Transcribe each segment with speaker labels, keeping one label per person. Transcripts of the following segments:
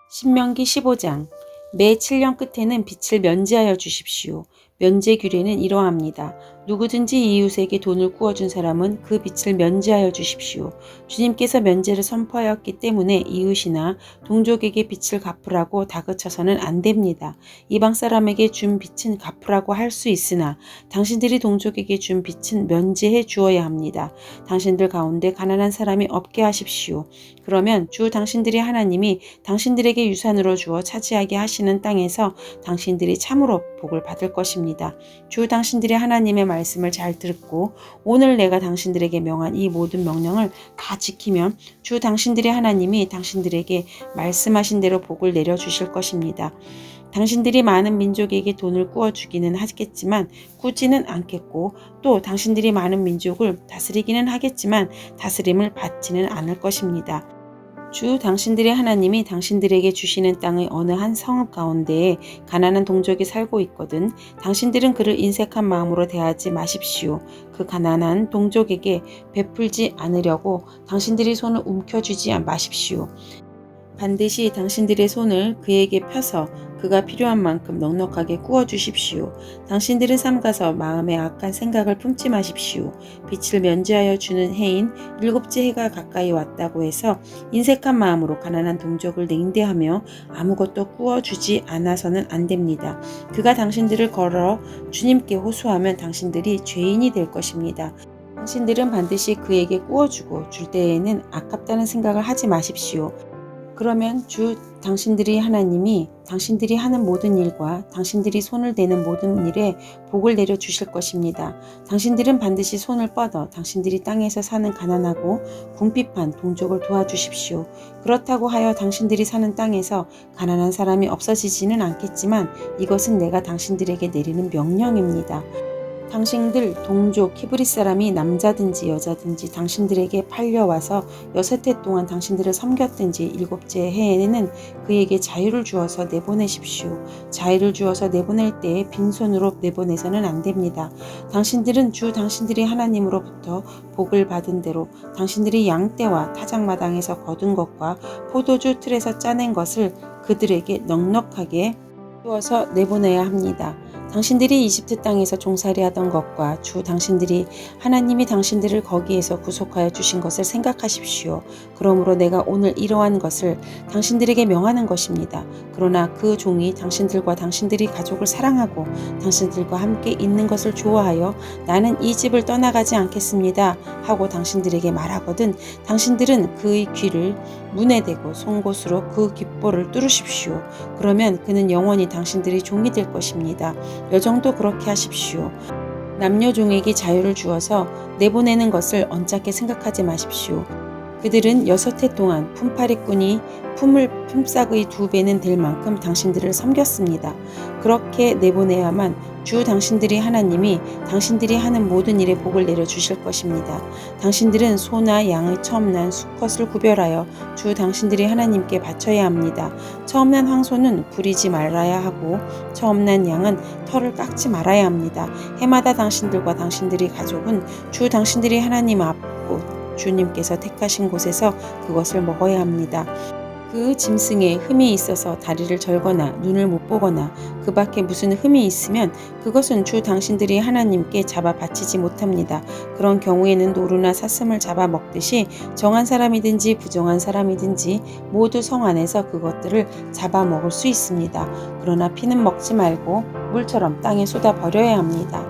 Speaker 1: 신명기 15장. 매 7년 끝에는 빛을 면제하여 주십시오. 면제 규례는 이러합니다. 누구든지 이웃에게 돈을 구워준 사람은 그 빚을 면제하여 주십시오. 주님께서 면제를 선포하였기 때문에 이웃이나 동족에게 빚을 갚으라고 다그쳐서는 안 됩니다. 이방 사람에게 준 빚은 갚으라고 할 수 있으나 당신들이 동족에게 준 빚은 면제해 주어야 합니다. 당신들 가운데 가난한 사람이 없게 하십시오. 그러면 주 당신들의 하나님이 당신들에게 유산으로 주어 차지하게 하시는 땅에서 당신들이 참으로 복을 받을 것입니다. 주 당신들의 하나님의 말씀을 잘 듣고 오늘 내가 당신들에게 명한 이 모든 명령을 다 지키면 주 당신들의 하나님이 당신들에게 말씀하신 대로 복을 내려주실 것입니다. 당신들이 많은 민족에게 돈을 구워주기는 하겠지만 꾸지는 않겠고 또 당신들이 많은 민족을 다스리기는 하겠지만 다스림을 받지는 않을 것입니다. 주 당신들의 하나님이 당신들에게 주시는 땅의 어느 한 성읍 가운데에 가난한 동족이 살고 있거든 당신들은 그를 인색한 마음으로 대하지 마십시오. 그 가난한 동족에게 베풀지 않으려고 당신들이 손을 움켜쥐지 마십시오. 반드시 당신들의 손을 그에게 펴서 그가 필요한 만큼 넉넉하게 구워 주십시오. 당신들은 삼가서 마음에 악한 생각을 품지 마십시오. 빛을 면제하여 주는 해인 일곱째 해가 가까이 왔다고 해서 인색한 마음으로 가난한 동족을 냉대하며 아무것도 구워 주지 않아서는 안 됩니다. 그가 당신들을 걸어 주님께 호소하면 당신들이 죄인이 될 것입니다. 당신들은 반드시 그에게 구워주고 줄 때에는 아깝다는 생각을 하지 마십시오. 그러면 주 당신들이 하나님이 당신들이 하는 모든 일과 당신들이 손을 대는 모든 일에 복을 내려 주실 것입니다. 당신들은 반드시 손을 뻗어 당신들이 땅에서 사는 가난하고 궁핍한 동족을 도와주십시오. 그렇다고 하여 당신들이 사는 땅에서 가난한 사람이 없어지지는 않겠지만 이것은 내가 당신들에게 내리는 명령입니다. 당신들 동족 히브리 사람이 남자든지 여자든지 당신들에게 팔려와서 6해 동안 당신들을 섬겼든지 일곱째 해에는 그에게 자유를 주어서 내보내십시오. 자유를 주어서 내보낼 때에 빈손으로 내보내서는 안 됩니다. 당신들은 주 당신들이 하나님으로부터 복을 받은 대로 당신들이 양떼와 타작마당에서 거둔 것과 포도주 틀에서 짜낸 것을 그들에게 넉넉하게 주어서 내보내야 합니다. 당신들이 이집트 땅에서 종살이하던 것과 주 당신들이 하나님이 당신들을 거기에서 구속하여 주신 것을 생각하십시오. 그러므로 내가 오늘 이러한 것을 당신들에게 명하는 것입니다. 그러나 그 종이 당신들과 당신들이 가족을 사랑하고 당신들과 함께 있는 것을 좋아하여 나는 이 집을 떠나가지 않겠습니다 하고 당신들에게 말하거든 당신들은 그의 귀를 문에 대고 송곳으로 그 귓볼을 뚫으십시오. 그러면 그는 영원히 당신들의 종이 될 것입니다. 여정도 그렇게 하십시오. 남녀 종에게 자유를 주어서 내보내는 것을 언짢게 생각하지 마십시오. 그들은 6해 동안 품팔이꾼이 품삯의 2배는 될 만큼 당신들을 섬겼습니다. 그렇게 내보내야만 주 당신들이 하나님이 당신들이 하는 모든 일에 복을 내려 주실 것입니다. 당신들은 소나 양의 처음 난 수컷을 구별하여 주 당신들이 하나님께 바쳐야 합니다. 처음 난 황소는 부리지 말아야 하고 처음 난 양은 털을 깎지 말아야 합니다. 해마다 당신들과 당신들의 가족은 주 당신들이 하나님 앞 주님께서 택하신 곳에서 그것을 먹어야 합니다. 그 짐승에 흠이 있어서 다리를 절거나 눈을 못 보거나 그 밖에 무슨 흠이 있으면 그것은 주 당신들이 하나님께 잡아 바치지 못합니다. 그런 경우에는 노루나 사슴을 잡아 먹듯이 정한 사람이든지 부정한 사람이든지 모두 성 안에서 그것들을 잡아 먹을 수 있습니다. 그러나 피는 먹지 말고 물처럼 땅에 쏟아 버려야 합니다.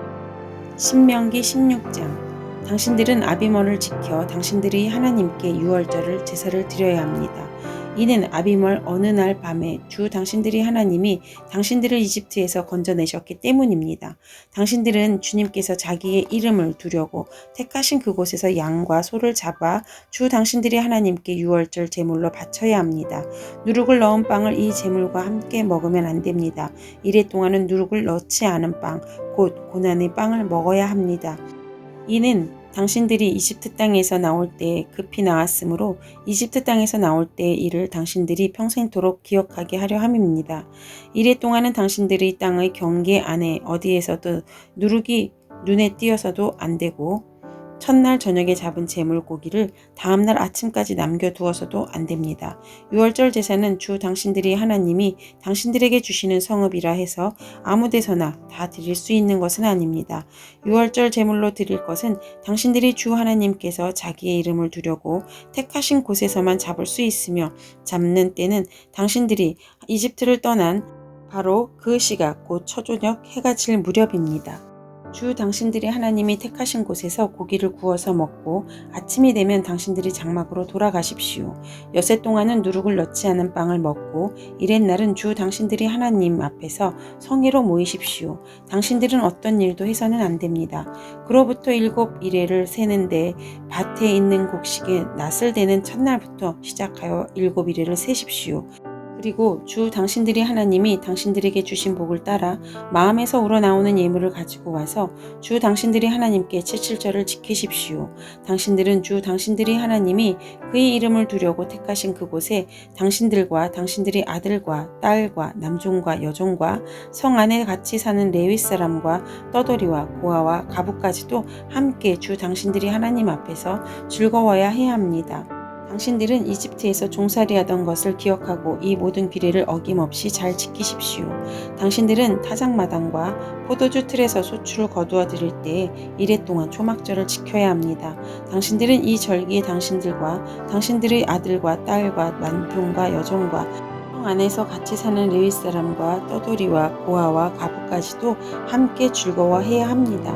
Speaker 1: 신명기 16장. 당신들은 아비멀을 지켜 당신들이 하나님께 유월절을 제사를 드려야 합니다. 이는 아비멀 어느 날 밤에 주 당신들이 하나님이 당신들을 이집트에서 건져내셨기 때문입니다. 당신들은 주님께서 자기의 이름을 두려고 택하신 그곳에서 양과 소를 잡아 주 당신들이 하나님께 유월절 제물로 바쳐야 합니다. 누룩을 넣은 빵을 이 제물과 함께 먹으면 안 됩니다. 이래 동안은 누룩을 넣지 않은 빵, 곧 고난의 빵을 먹어야 합니다. 이는 당신들이 이집트 땅에서 나올 때에 급히 나왔으므로 이집트 땅에서 나올 때의 일을 당신들이 평생토록 기억하게 하려 함입니다. 이래 동안은 당신들의 땅의 경계 안에 어디에서도 누룩이 눈에 띄어서도 안 되고 첫날 저녁에 잡은 제물고기를 다음날 아침까지 남겨두어서도 안 됩니다. 유월절 제사는 주 당신들이 하나님이 당신들에게 주시는 성읍이라 해서 아무 데서나 다 드릴 수 있는 것은 아닙니다. 유월절 제물로 드릴 것은 당신들이 주 하나님께서 자기의 이름을 두려고 택하신 곳에서만 잡을 수 있으며 잡는 때는 당신들이 이집트를 떠난 바로 그 시각 곧 초저녁 해가 질 무렵입니다. 주 당신들이 하나님이 택하신 곳에서 고기를 구워서 먹고 아침이 되면 당신들이 장막으로 돌아가십시오. 엿새 동안은 누룩을 넣지 않은 빵을 먹고 이렛날은 주 당신들이 하나님 앞에서 성회로 모이십시오. 당신들은 어떤 일도 해서는 안 됩니다. 그로부터 7일을 세는데 밭에 있는 곡식에 낫을 대는 첫날부터 시작하여 7일을 세십시오. 그리고 주 당신들이 하나님이 당신들에게 주신 복을 따라 마음에서 우러나오는 예물을 가지고 와서 주 당신들이 하나님께 칠칠절을 지키십시오. 당신들은 주 당신들이 하나님이 그의 이름을 두려고 택하신 그곳에 당신들과 당신들의 아들과 딸과 남종과 여종과 성 안에 같이 사는 레위 사람과 떠돌이와 고아와 가부까지도 함께 주 당신들이 하나님 앞에서 즐거워야 해야 합니다. 당신들은 이집트에서 종살이하던 것을 기억하고 이 모든 규례를 어김없이 잘 지키십시오. 당신들은 타작마당과 포도주 틀에서 소출을 거두어 드릴 때에 이레 동안 초막절을 지켜야 합니다. 당신들은 이 절기에 당신들과 당신들의 아들과 딸과 남종과 여종과 성 안에서 같이 사는 레위 사람과 떠돌이와 고아와 가부까지도 함께 즐거워해야 합니다.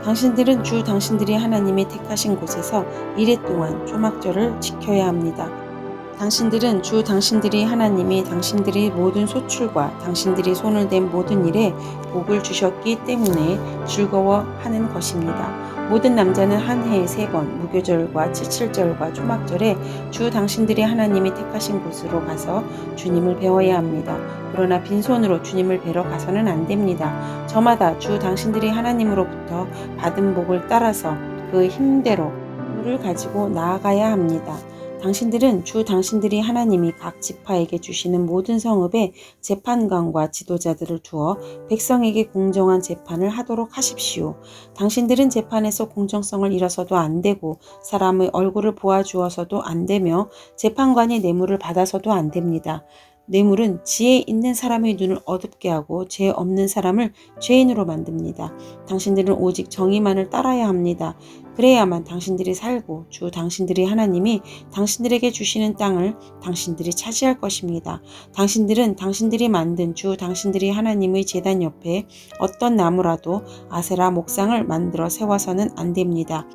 Speaker 1: 당신들은 주 당신들이 하나님이 택하신 곳에서 이레 동안 초막절을 지켜야 합니다. 당신들은 주 당신들이 하나님이 당신들의 모든 소출과 당신들이 손을 댄 모든 일에 복을 주셨기 때문에 즐거워하는 것입니다. 모든 남자는 한 해에 3번 무교절과 칠칠절과 초막절에 주 당신들이 하나님이 택하신 곳으로 가서 주님을 배워야 합니다. 그러나 빈손으로 주님을 뵈러 가서는 안 됩니다. 저마다 주 당신들이 하나님으로부터 받은 복을 따라서 그 힘대로 물을 가지고 나아가야 합니다. 당신들은 주 당신들이 하나님이 각 지파에게 주시는 모든 성읍에 재판관과 지도자들을 두어 백성에게 공정한 재판을 하도록 하십시오. 당신들은 재판에서 공정성을 잃어서도 안 되고 사람의 얼굴을 보아주어서도 안 되며 재판관이 뇌물을 받아서도 안 됩니다. 뇌물은 지혜 있는 사람의 눈을 어둡게 하고 죄 없는 사람을 죄인으로 만듭니다. 당신들은 오직 정의만을 따라야 합니다. 그래야만 당신들이 살고 주 당신들이 하나님이 당신들에게 주시는 땅을 당신들이 차지할 것입니다. 당신들은 당신들이 만든 주 당신들이 하나님의 제단 옆에 어떤 나무라도 아세라 목상을 만들어 세워서는 안 됩니다.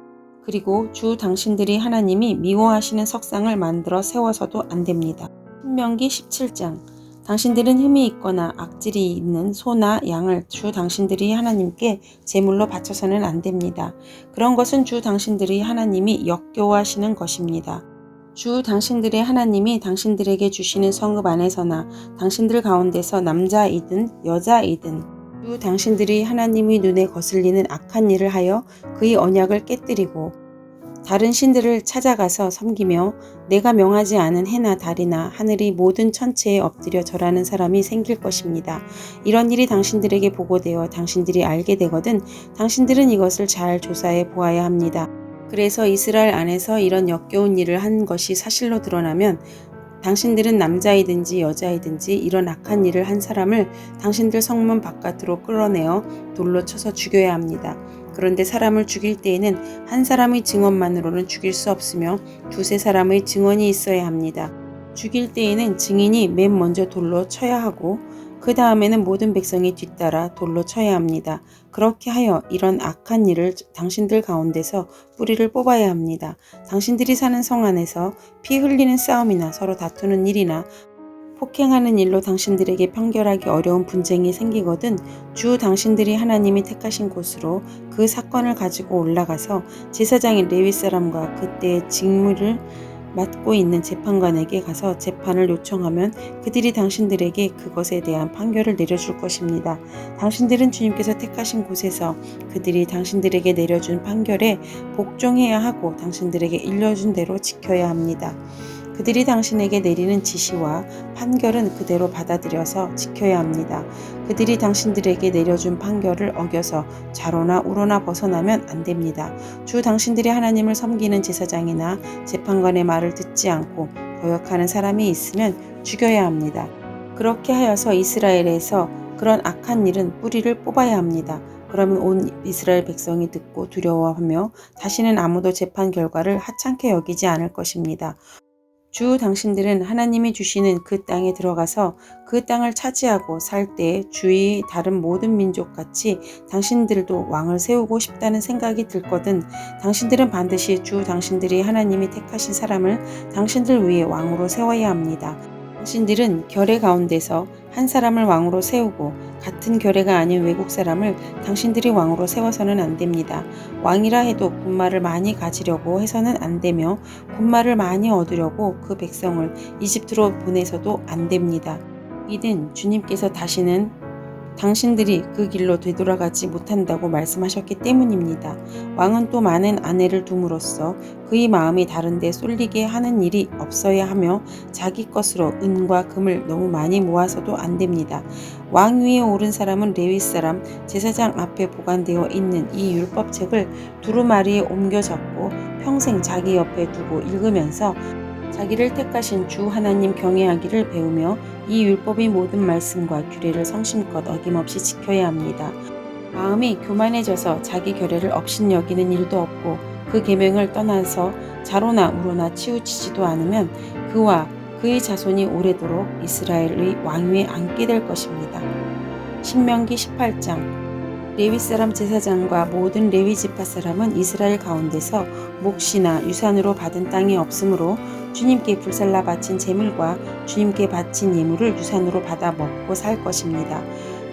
Speaker 1: 그리고 주 당신들이 하나님이 미워하시는 석상을 만들어 세워서도 안 됩니다. 신명기 17장 당신들은 흠이 있거나 악질이 있는 소나 양을 주 당신들이 하나님께 제물로 바쳐서는 안 됩니다. 그런 것은 주 당신들이 하나님이 역겨워하시는 것입니다. 주 당신들의 하나님이 당신들에게 주시는 성읍 안에서나 당신들 가운데서 남자이든 여자이든 주 당신들이 하나님의 눈에 거슬리는 악한 일을 하여 그의 언약을 깨뜨리고 다른 신들을 찾아가서 섬기며 내가 명하지 않은 해나 달이나 하늘의 모든 천체에 엎드려 절하는 사람이 생길 것입니다. 이런 일이 당신들에게 보고되어 당신들이 알게 되거든 당신들은 이것을 잘 조사해 보아야 합니다. 그래서 이스라엘 안에서 이런 역겨운 일을 한 것이 사실로 드러나면 당신들은 남자이든지 여자이든지 이런 악한 일을 한 사람을 당신들 성문 바깥으로 끌어내어 돌로 쳐서 죽여야 합니다. 그런데 사람을 죽일 때에는 한 사람의 증언만으로는 죽일 수 없으며 두세 사람의 증언이 있어야 합니다. 죽일 때에는 증인이 맨 먼저 돌로 쳐야 하고 그 다음에는 모든 백성이 뒤따라 돌로 쳐야 합니다. 그렇게 하여 이런 악한 일을 당신들 가운데서 뿌리를 뽑아야 합니다. 당신들이 사는 성 안에서 피 흘리는 싸움이나 서로 다투는 일이나 폭행하는 일로 당신들에게 판결하기 어려운 분쟁이 생기거든 주 당신들이 하나님이 택하신 곳으로 그 사건을 가지고 올라가서 제사장인 레위 사람과 그때의 직무를 맡고 있는 재판관에게 가서 재판을 요청하면 그들이 당신들에게 그것에 대한 판결을 내려줄 것입니다. 당신들은 주님께서 택하신 곳에서 그들이 당신들에게 내려준 판결에 복종해야 하고 당신들에게 일러준 대로 지켜야 합니다. 그들이 당신에게 내리는 지시와 판결은 그대로 받아들여서 지켜야 합니다. 그들이 당신들에게 내려준 판결을 어겨서 좌로나 우로나 벗어나면 안 됩니다. 주 당신들이 하나님을 섬기는 제사장이나 재판관의 말을 듣지 않고 거역하는 사람이 있으면 죽여야 합니다. 그렇게 하여서 이스라엘에서 그런 악한 일은 뿌리를 뽑아야 합니다. 그러면 온 이스라엘 백성이 듣고 두려워하며 다시는 아무도 재판 결과를 하찮게 여기지 않을 것입니다. 주 당신들은 하나님이 주시는 그 땅에 들어가서 그 땅을 차지하고 살 때 주위 다른 모든 민족같이 당신들도 왕을 세우고 싶다는 생각이 들거든 당신들은 반드시 주 당신들이 하나님이 택하신 사람을 당신들 위에 왕으로 세워야 합니다. 당신들은 결의 가운데서 한 사람을 왕으로 세우고 같은 결의가 아닌 외국 사람을 당신들이 왕으로 세워서는 안 됩니다. 왕이라 해도 군말을 많이 가지려고 해서는 안 되며 군말을 많이 얻으려고 그 백성을 이집트로 보내서도 안 됩니다. 이는 주님께서 다시는 당신들이 그 길로 되돌아가지 못한다고 말씀하셨기 때문입니다. 왕은 또 많은 아내를 둠으로써 그의 마음이 다른 데 쏠리게 하는 일이 없어야 하며 자기 것으로 은과 금을 너무 많이 모아서도 안 됩니다. 왕 위에 오른 사람은 레위 사람 제사장 앞에 보관되어 있는 이 율법책을 두루마리에 옮겨 잡고 평생 자기 옆에 두고 읽으면서 자기를 택하신 주 하나님 경외하기를 배우며 이 율법의 모든 말씀과 규례를 성심껏 어김없이 지켜야 합니다. 마음이 교만해져서 자기 결례를 업신여기는 일도 없고 그 계명을 떠나서 좌로나 우로나 치우치지도 않으면 그와 그의 자손이 오래도록 이스라엘의 왕위에 앉게 될 것입니다. 신명기 18장 레위 사람 제사장과 모든 레위 지파 사람은 이스라엘 가운데서 몫이나 유산으로 받은 땅이 없으므로 주님께 불살라 바친 제물과 주님께 바친 예물을 유산으로 받아 먹고 살 것입니다.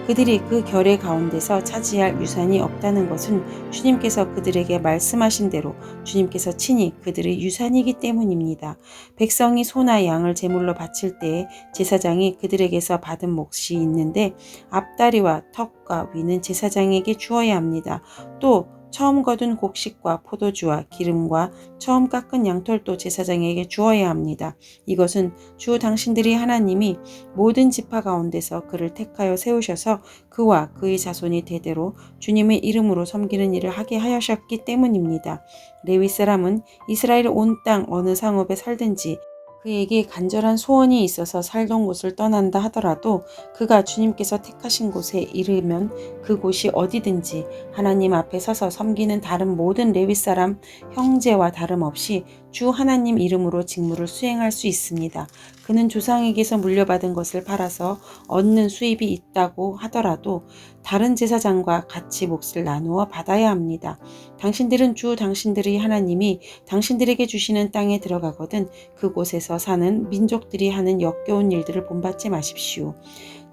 Speaker 1: 그들이 그 결의 가운데서 차지할 유산이 없다는 것은 주님께서 그들에게 말씀하신 대로 주님께서 친히 그들의 유산이기 때문입니다. 백성이 소나 양을 제물로 바칠 때에 제사장이 그들에게서 받은 몫이 있는데 앞다리와 턱과 위는 제사장에게 주어야 합니다. 또 처음 거둔 곡식과 포도주와 기름과 처음 깎은 양털도 제사장에게 주어야 합니다. 이것은 주 당신들이 하나님이 모든 지파 가운데서 그를 택하여 세우셔서 그와 그의 자손이 대대로 주님의 이름으로 섬기는 일을 하게 하셨기 때문입니다. 레위 사람은 이스라엘 온 땅 어느 상업에 살든지 그에게 간절한 소원이 있어서 살던 곳을 떠난다 하더라도 그가 주님께서 택하신 곳에 이르면 그곳이 어디든지 하나님 앞에 서서 섬기는 다른 모든 레위 사람 형제와 다름없이 주 하나님 이름으로 직무를 수행할 수 있습니다. 그는 조상에게서 물려받은 것을 팔아서 얻는 수입이 있다고 하더라도 다른 제사장과 같이 몫을 나누어 받아야 합니다. 당신들은 주 당신들의 하나님이 당신들에게 주시는 땅에 들어가거든 그곳에서 사는 민족들이 하는 역겨운 일들을 본받지 마십시오.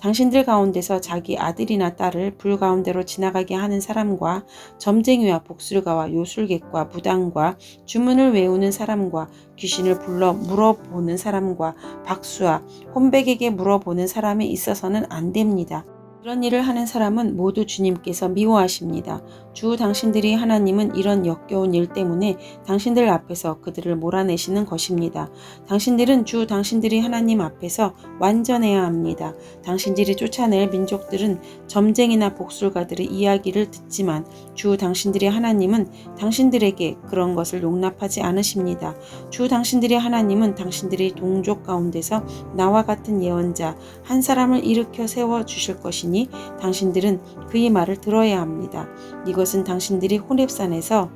Speaker 1: 당신들 가운데서 자기 아들이나 딸을 불 가운데로 지나가게 하는 사람과 점쟁이와 복술가와 요술객과 무당과 주문을 외우는 사람과 귀신을 불러 물어보는 사람과 박수와 혼백에게 물어보는 사람이 있어서는 안 됩니다. 이런 일을 하는 사람은 모두 주님께서 미워하십니다. 주 당신들이 하나님은 이런 역겨운 일 때문에 당신들 앞에서 그들을 몰아내시는 것입니다. 당신들은 주 당신들이 하나님 앞에서 완전해야 합니다. 당신들이 쫓아낼 민족들은 점쟁이나 복술가들의 이야기를 듣지만 주 당신들이 하나님은 당신들에게 그런 것을 용납하지 않으십니다. 주 당신들이 하나님은 당신들의 동족 가운데서 나와 같은 예언자 한 사람을 일으켜 세워 주실 것이니 당신들은 그의 말을 들어야 합니다. 이것은 당신들이 호렙산에서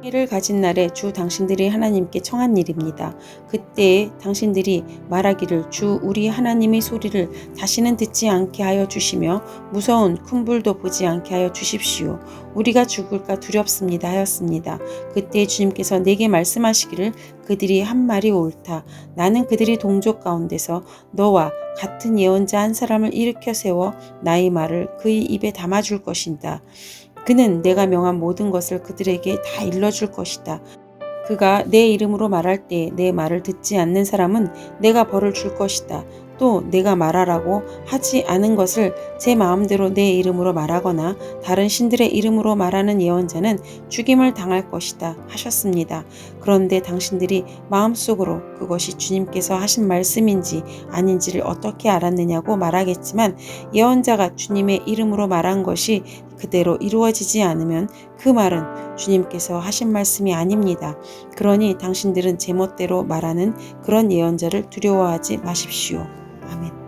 Speaker 1: 회를 가진 날에 주 당신들이 하나님께 청한 일입니다. 그때에 당신들이 말하기를 주 우리 하나님의 소리를 다시는 듣지 않게 하여 주시며 무서운 큰 불도 보지 않게 하여 주십시오. 우리가 죽을까 두렵습니다 하였습니다. 그때 주님께서 내게 말씀하시기를 그들이 한 말이 옳다. 나는 그들이 동족 가운데서 너와 같은 예언자 한 사람을 일으켜 세워 나의 말을 그의 입에 담아줄 것이다. 그는 내가 명한 모든 것을 그들에게 다 일러줄 것이다. 그가 내 이름으로 말할 때 내 말을 듣지 않는 사람은 내가 벌을 줄 것이다. 또 내가 말하라고 하지 않은 것을 제 마음대로 내 이름으로 말하거나 다른 신들의 이름으로 말하는 예언자는 죽임을 당할 것이다 하셨습니다. 그런데 당신들이 마음속으로 그것이 주님께서 하신 말씀인지 아닌지를 어떻게 알았느냐고 말하겠지만, 예언자가 주님의 이름으로 말한 것이 그대로 이루어지지 않으면 그 말은 주님께서 하신 말씀이 아닙니다. 그러니 당신들은 제멋대로 말하는 그런 예언자를 두려워하지 마십시오. 아멘.